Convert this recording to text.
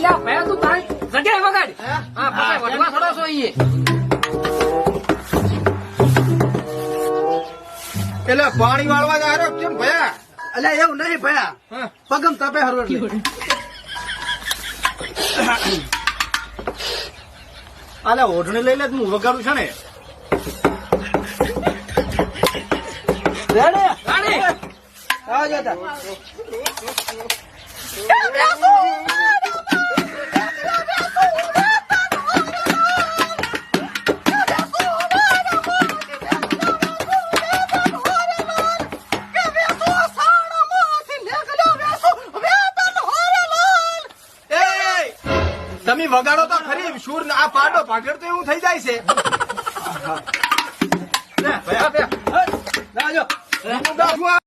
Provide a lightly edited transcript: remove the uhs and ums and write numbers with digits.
ભયા તું તારી જગ્યાએ વગાડ. હા પછી વધવા થોડો છો ઈ એટલે પાણી વાળવા જાય કેમ ભયા? અલ્યા એવું નહીં ભયા, પગમ તપે હરવડ અલ્યા ઓઢણી લઈ લે હું વગાડું છે ને. રાણી તમે વગાડો તો ખરી, સુર આ પાડો પાછળ તો એવું થઈ જાય છે. લે ભયા, હું ગાશું આ.